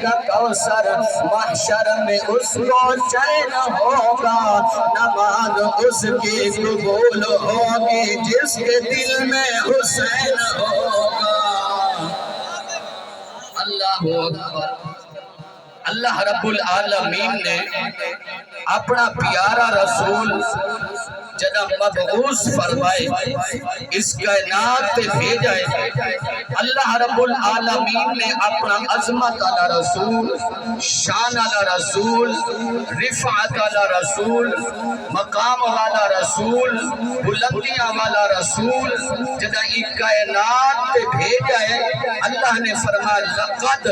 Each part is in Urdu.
گا کوثر، محشر میں اس کو چین ہوگا، نماز اس کی قبول ہوگی جس کے دل میں حسین ہوگا۔ اللہ اکبر۔ اللہ رب العالمین نے اپنا پیارا رسول جناب مبعوث فرمائے، اس کائنات پہ بھیجائے۔ اللہ رب العالمین نے اپنا عظمت والا رسول، شان والا رسول، رفعت والا رسول، مقام والا رسول، بلندیاں والا رسول جناب اس کائنات پہ بھیجائے۔ اللہ نے فرمایا لقد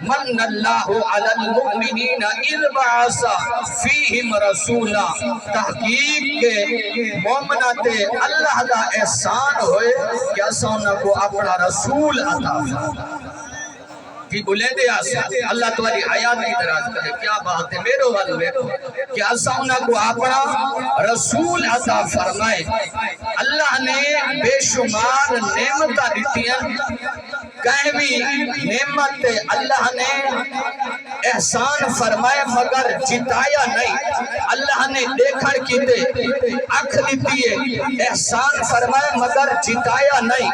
من اللہ علی المؤمنین اذ بعث فیہم رسولا، تحقیق کے مومنہ تے اللہ دا احسان ہوئے کہ اساں کو اپنا رسول عطا کی بلے دے آسان۔ اللہ تمہاری حیات کی دراز کرے، کیا بات ہے میرے والے کہ اساں کو اپنا رسول عطا فرمائے۔ اللہ نے بے شمار نعمتاں دتیاں، کہیں بھی نعمت اللہ نے احسان فرمائے مگر جتایا نہیں۔ اللہ نے دیکھن کی دے اکھ دیتی ہے، احسان فرمائے مگر جتایا نہیں۔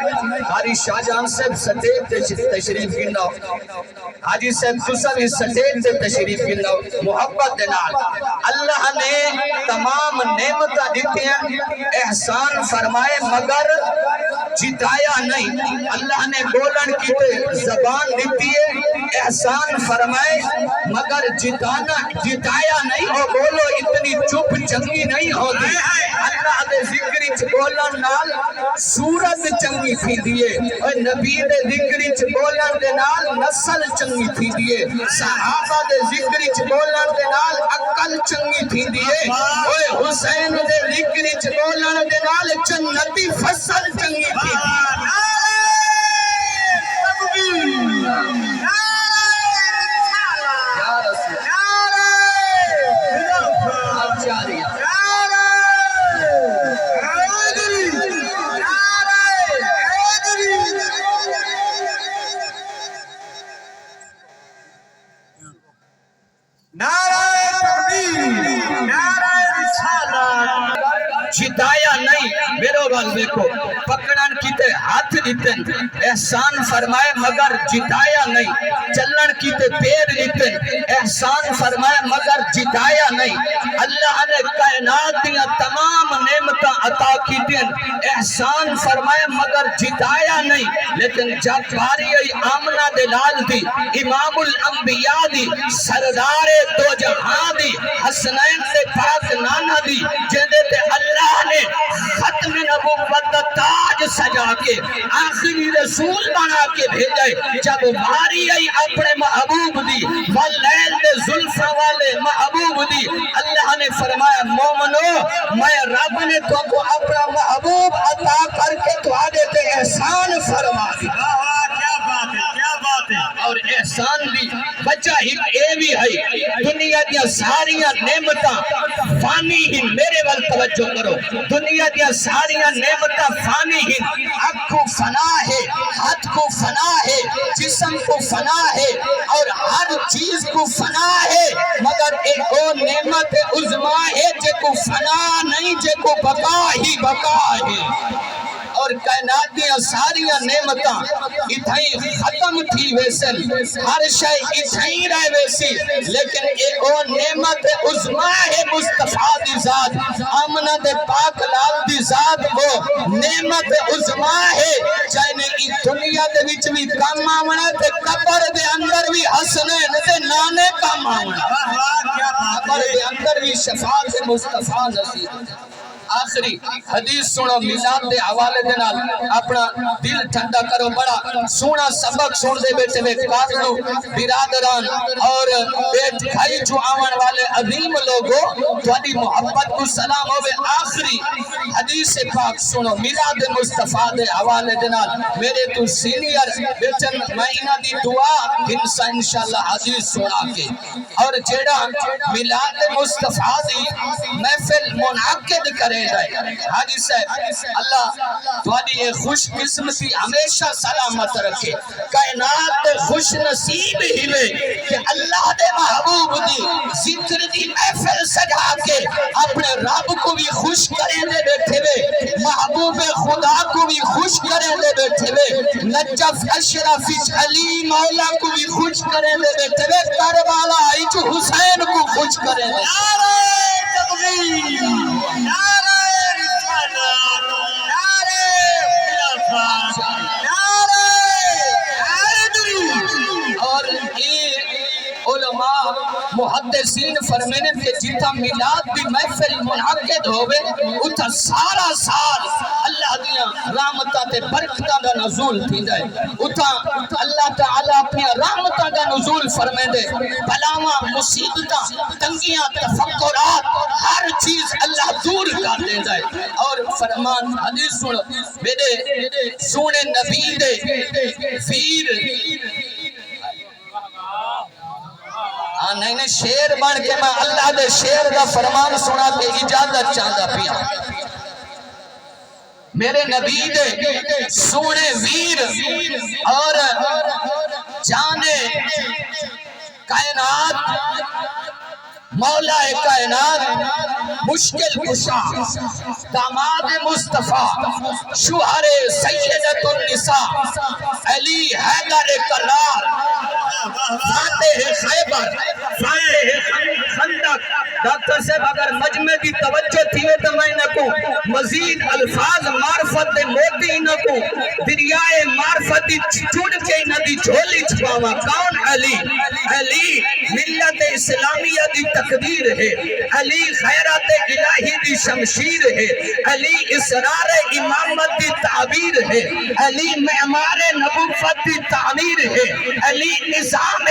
قاری شاہ جان صاحب سٹیج تشریف گنو، حاجی صاحب تسا بھی سٹیج سے تشریف گنو، محبت نال اللہ نے تمام نعمتاں دیتی ہیں، احسان فرمائے مگر جتایا نہیں۔ اللہ نے بولن کی زبان دیتی ہے، احسان فرمائے مگر جتایا نہیں۔ ہو بولو اتنی چپ چنگی نہیں ہوتی۔ اللہ دے ذکری چ بولن نال صورت چنگی تھی دیئے، اور نبی دے ذکری چ بولن دے نال نسل چنگی تھی دیئے، صحابہ دے ذکری چ بولن دے نال عقل چنگی تھی دیئے، اور حسین دے ذکری چ بولن دے نال جنتی فصل چنگی تھی دیئے۔ جتایا نہیں میرے وال دیکھو، پکڑن کیتے ہاتھ دیتن، احسان فرمائے مگر جتایا نہیں۔ چلن کیتے پیر دیتن، احسان فرمائے مگر جتایا نہیں۔ اللہ نے کائنات دیا تمام نعمتاں عطا کیتیں، احسان فرمائے مگر جتایا نہیں۔ لیکن جب باری آمنہ دلال دی، امام الانبیاء دی، سردار دو جہاں دی، حسنین سے پاک نانا دی، جہدے تے اللہ نے ختم نبوت تاج سجا کے آخری رسول بنا کے بھیجے۔ جب باری آئی اپنے محبوب دی، واللیل دے زلفہ والے محبوب دی، اللہ نے فرمایا مومنو میں رب نے تو کو اپنا محبوب عطا کر کے تو آدھے تے احسان فرما دی۔ اور احسان بھی بچہ ہی اے بھی ہے، دنیا دیا ساریاں نعمتاں فانی ہی، میرے وال توجہ کرو، دنیا دیا ساریاں نعمتاں فانی ہی، آنکھ کو فنا ہے، ہاتھ کو فنا ہے، جسم کو فنا ہے، اور ہر چیز کو فنا ہے، مگر ایک اور نعمت عظمہ ہے جے کو فنا نہیں، جے کو بقا ہی بقا ہے۔ اور کائنات دیا ساریاں نعمتاں اتھائی ختم تھی ویسن، ہر شے اتھائی رہے ویسی، لیکن ایک اور نعمت عظمہ ہے مصطفیٰ دی ذات، آمنہ دے پاک لال دی ذات، وہ نعمت عظمہ ہے چاہنے اس دنیا دے وچ بھی کام آمنہ تے قبر دے اندر بھی حسنین دے نانے کام آمنہ، قبر دے اندر بھی شفاعت مصطفیٰ نصیب۔ آخری حدیث سنو میلاد دے حوالے دے نال اپنا دل ٹھنڈا کرو، بڑا سونا سبق سن دے بیٹے میں قاتلوں برادران اور بیٹ بھائی جو آون والے عظیم لوگوں تھوڑی محبت کو سلام ہوئے۔ آخری حدیث پاک سنو میلاد مصطفیٰ دے حوالے دے نال، میرے تو سینئر بیٹن مہینہ دی دعا ہنسا انشاءاللہ حدیث سنا کے، اور جیڑا میلاد مصطفیٰ دی محفل منعقد کرے کرے جائے حاجی صاحب اللہ تھوڑی یہ خوش قسمتی ہمیشہ سلامت رکھے کائنات دے خوش نصیب ہی کہ اللہ دے محبوب دی ذکر دی محفل سجا کے اپنے رب کو بھی خوش کریں دے بیٹھے وے محبوب خدا کو بھی خوش کریں دے بیٹھے وے نجف اشرف علی مولا کو بھی خوش کریں دے بیٹھے وے کربلا حسین کو خوش کریں دے نعرہ تکبیر نعرہ رسالت نعرہ خلافت نعرہ حیدری اور علماء محدثین فرمینے کہ جتا میلاد بھی محفل منعقد ہوئے اتھا سارا سال اللہ دیا رحمتہ تے برکتہ دا نزول تھی جائے اتھا اللہ تعالیٰ اپنی رحمتہ دا نزول فرمے دے بلاواں مصیبتہ تنگیاں تفکرات ہر چیز اللہ دور کر دے جائے اور فرمان حدیث سنو میرے سونے نبی دے فیر نہیں شیر بن کے میں اللہ دے شیر دا فرمان سنا کے اجازت چاہتا پیا میرے نبی دے سونے ویر اور جانے کائنات مولا کائنات مشکل کشا داماد مصطفیٰ شوہر سیدت النساء علی حیدر کرار فاتح خیبر فاتح خندق ڈاکٹر صاحب اگر مجمع کی توجہ تھی تو میں نکو مزید الفاظ معرفت دے موتی نکو دریائے معرفت چڑ کے ندی جھولی چھپاوا کون علی علی ملت اسلامیہ دی تقدیر ہے علی خیرات الہی دی شمشیر ہے علی اسرار امامت دی تعبیر ہے علی معمار نبوت دی تعمیر ہے علی نظام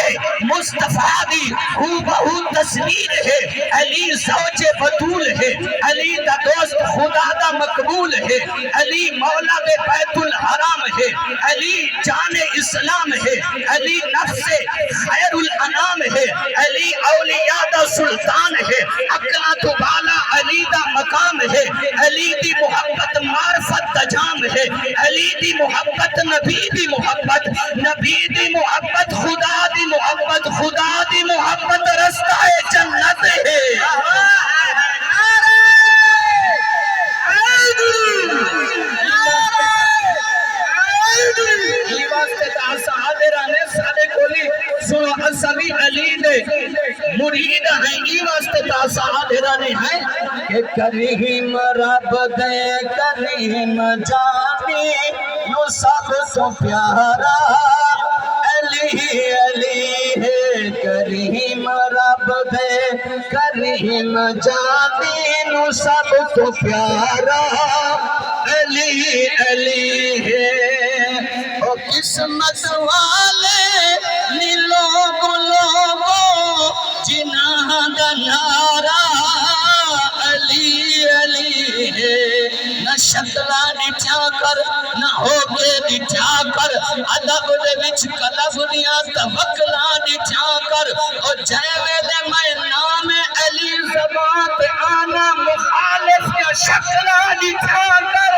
مصطفیٰ دی ہو بہو تصویر ہے علی زوج بطول ہے علی دا دوست خدا دا مقبول ہے علی مولا دے بیت الحرام ہے علی جان اسلام ہے علی نفس خیر الانام ہے علی اولیاء دا سلطان ہے اقلا تو بالا علی دا مقام ہے علی دی محبت معرفت دا جام ہے علی دی محبت نبی دی محبت نبی دی محبت خدا دی محبت خدا دی محبت رستہ جنت ہے سبھی علی دے مرید ہیں یہ واسطے تاسا حاضرانے ہیں کہ کریم رب دے کریم جانی یوں سب تو پیارا علی علی ہے کریم رب دے کریم جانی یوں سب تو پیارا علی علی ہے او قسمت والے لوگو جنہ دا نعرہ علی علی ہے نہ شکلہ نٹھا کر نہ ہو کے نٹھا کر ادب دے وچ قلب دیا توکلہ نٹھا کر اور جیوے دے میں نام علی زبان پہ آنا مخالف یا شکلہ نٹھا کر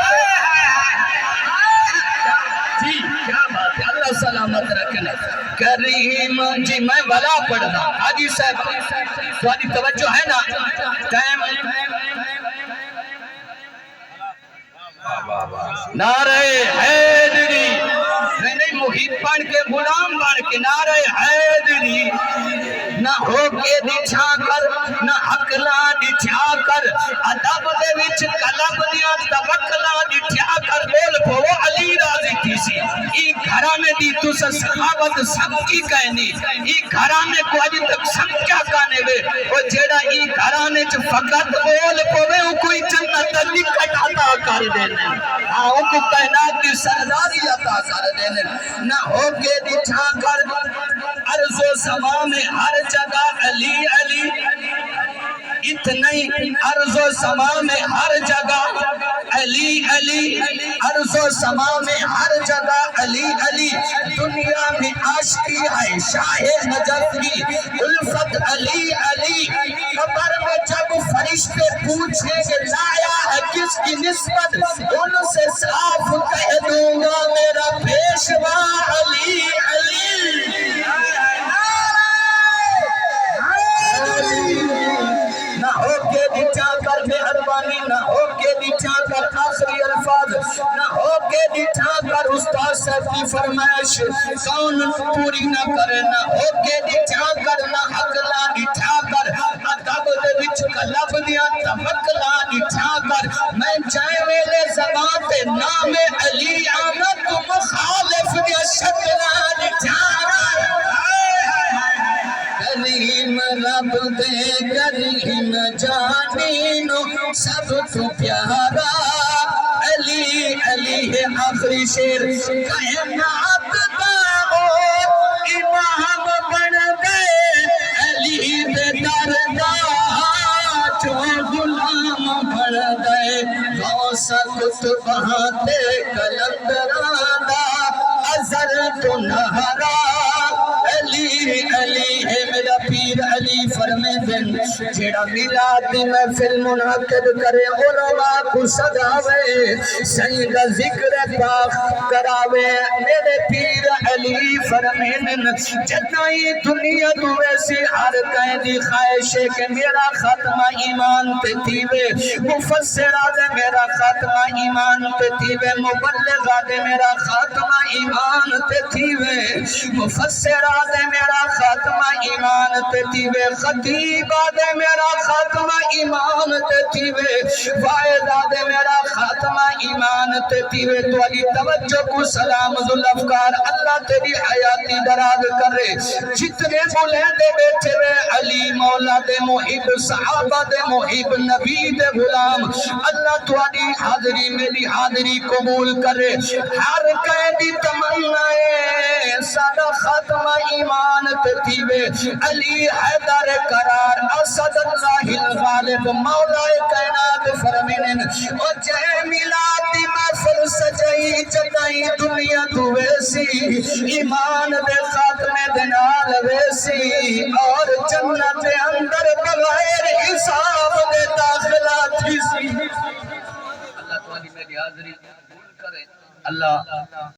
جی کیا بات ہے اللہ سلامت رکھنے کریم جی میں ولا پڑھنا حاجی صاحب تھوڑی توجہ ہے نا ٹائم نعرہ حیدری میں نہیں محیط پڑھ کے غلام بن کے نعرہ حیدری نہ ہو کے دچھا کر نہ حقلا دچھا کر ادب دے وچ قلب دیا توکلا دچھا کر بول پو علی راضی تھی سی ای گھرانے دی تو سخاوت سب کی کہنی ای گھرانے کو اج تک سمجھا کانے وے وہ جیڑا ای گھرانے چ فقط بول پوے او کوئی جنت نکٹ عطا کر دینے او کو کائنات دی سرداری عطا کر دینے نہ ہو کے دچھا کر عرض و سما میں ہر جگہ علی علی اتنی عرض و سما میں ہر جگہ علی علی عرض و سما میں ہر جگہ علی علی دنیا میں عاشقی ہے شاہ نجف کی الفت علی علی قبر میں جب فرشتے پوچھیں کہ لایا ہے کس کی نسبت ان سے صاف کہہ دوں گا میرا پیشوا علی علی نہ ہو کے دچا کر مہربانی نہ ہو کے دچا کر آخری الفاظ نہ ہو کے دچا کر استاد صاحب کی فرمائش کون پوری نہ کرے نہ ہو کے دچا کر نہ حقلا دچا کر ادب دے وچ قلب دیا تمکلا دچا کر میں چاہے ویلے زبان تے نام علی آمد تو مخالف دیا شکلا دچا کریم رب دے کریم جانینو سب تو پیارا علی علی ہے آخری شیر کائنات دا امام بن گئے علی دے درگاہ جو غلام بن گئے غوث کتبہ تے کلندران دا ازر تو نہرا علی علی ہے میرا پیر علی فرمے دن جیڑا میلاد دی محفل منعقد کرے علماء کو سجاوے سید ذکر پاک کراوے میرے پیر علی فرمے دن جتنائی دنیا تو ویسی ہر قیدی خواہش ہے کہ میرا ختمہ ایمان تے تیوے مفسرہ دے میرا ختمہ ایمان تے تیوے مبلغہ دے میرا ختمہ ایمان تے تیوے مفسرہ دے میرا خاتمہ ایمان تے تیوے خطیبہ دے میرا خاتمہ ایمان تے تیوے وائدہ دے میرا خاتمہ ایمان تے تیوے تو علی توجہ کو سلام ذوالافکار اللہ تیری حیاتی دراز کرے جتنے بلندے بیٹھے وے علی مولا دے محب صحابہ دے محب نبی دے غلام اللہ تو علی حاضری میری حاضری قبول کرے ہر قیدی تمنائے سادہ ختمہ ایمان تتیوے علی حیدر قرار اسد اللہ الغالب مولا کائنات فرمینن او جے میلادی محفل سجائی جتائی دنیا تو ویسی ایمان دے خاتمے دنال ویسی اور جنت اندر بغیر حساب دے داخلہ تھی سی اللہ تو علی میری حاضری قبول کرے اللہ